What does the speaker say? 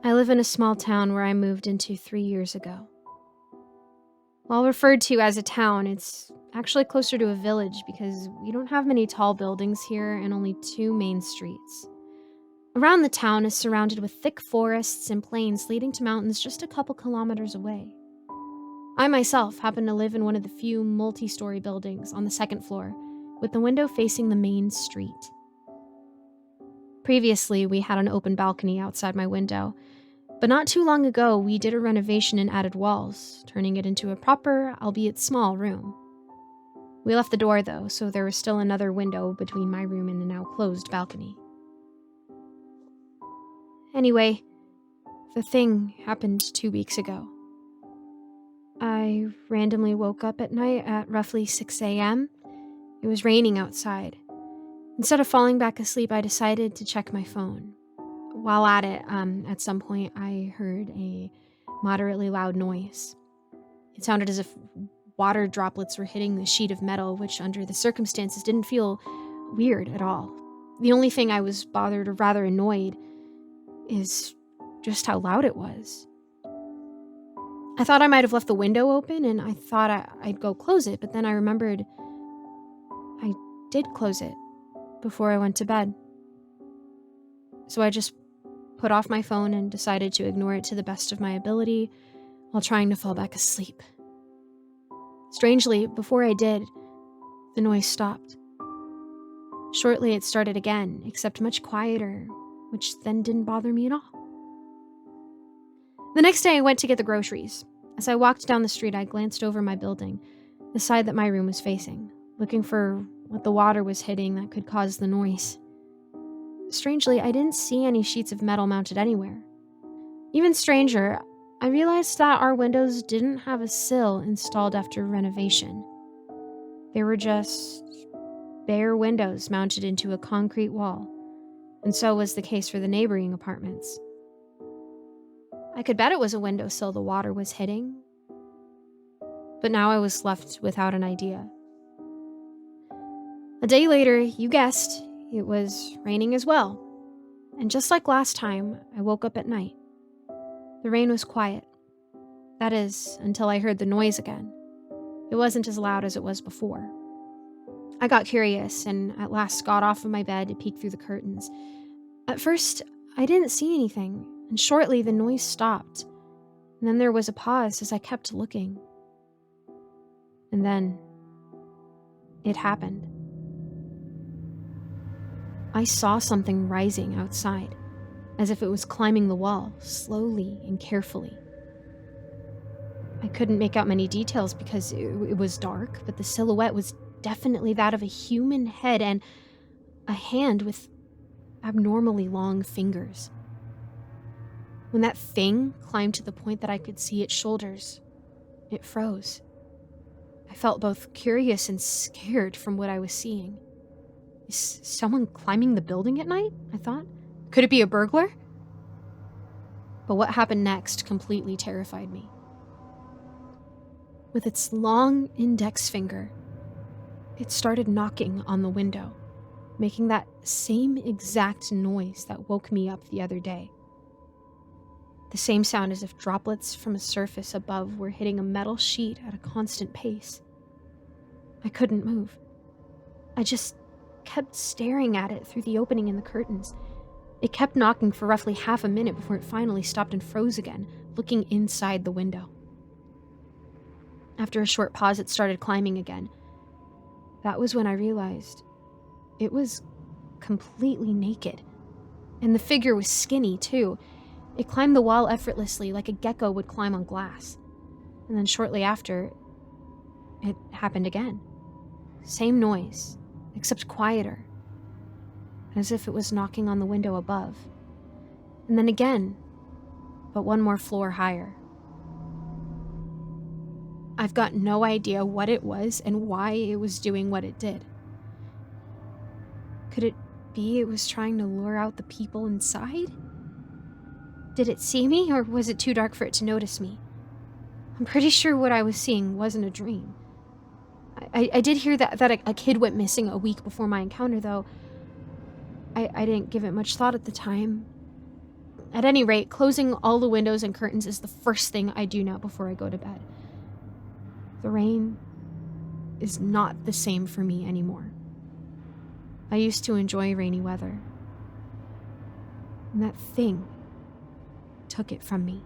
I live in a small town where I moved into 3 years ago. While referred to as a town, it's actually closer to a village because we don't have many tall buildings here and only 2 main streets. Around the town is surrounded with thick forests and plains leading to mountains just a couple kilometers away. I myself happen to live in one of the few multi-story buildings on the second floor, with the window facing the main street. Previously, we had an open balcony outside my window, but not too long ago, we did a renovation and added walls, turning it into a proper, albeit small, room. We left the door, though, so there was still another window between my room and the now closed balcony. Anyway, the thing happened 2 weeks ago. I randomly woke up at night at roughly 6 a.m. It was raining outside. Instead of falling back asleep, I decided to check my phone. While at it, at some point, I heard a moderately loud noise. It sounded as if water droplets were hitting the sheet of metal, which under the circumstances didn't feel weird at all. The only thing I was bothered or rather annoyed is just how loud it was. I thought I might have left the window open and I thought I'd go close it, but then I remembered I did close it before I went to bed. So I just put off my phone and decided to ignore it to the best of my ability while trying to fall back asleep. Strangely, before I did, the noise stopped. Shortly, it started again, except much quieter, which then didn't bother me at all. The next day, I went to get the groceries. As I walked down the street, I glanced over my building, the side that my room was facing, looking for what the water was hitting that could cause the noise. Strangely, I didn't see any sheets of metal mounted anywhere. Even stranger, I realized that our windows didn't have a sill installed after renovation. They were just bare windows mounted into a concrete wall, and so was the case for the neighboring apartments. I could bet it was a windowsill the water was hitting, but now I was left without an idea. A day later, you guessed, it was raining as well, and just like last time, I woke up at night. The rain was quiet. That is, until I heard the noise again. It wasn't as loud as it was before. I got curious and at last got off of my bed to peek through the curtains. At first, I didn't see anything, and shortly the noise stopped. And then there was a pause as I kept looking. And then, it happened. I saw something rising outside, as if it was climbing the wall, slowly and carefully. I couldn't make out many details because it was dark, but the silhouette was definitely that of a human head and a hand with abnormally long fingers. When that thing climbed to the point that I could see its shoulders, it froze. I felt both curious and scared from what I was seeing. Is someone climbing the building at night? I thought. Could it be a burglar? But what happened next completely terrified me. With its long index finger, it started knocking on the window, making that same exact noise that woke me up the other day. The same sound as if droplets from a surface above were hitting a metal sheet at a constant pace. I couldn't move. I just kept staring at it through the opening in the curtains. It kept knocking for roughly half a minute before it finally stopped and froze again, looking inside the window. After a short pause, it started climbing again. That was when I realized it was completely naked. And the figure was skinny, too. It climbed the wall effortlessly, like a gecko would climb on glass. And then shortly after, it happened again. Same noise, except quieter, as if it was knocking on the window above. And then again, but one more floor higher. I've got no idea what it was and why it was doing what it did. Could it be it was trying to lure out the people inside? Did it see me, or was it too dark for it to notice me? I'm pretty sure what I was seeing wasn't a dream. I did hear that a kid went missing a week before my encounter, though. I didn't give it much thought at the time. At any rate, closing all the windows and curtains is the first thing I do now before I go to bed. The rain is not the same for me anymore. I used to enjoy rainy weather, and that thing took it from me.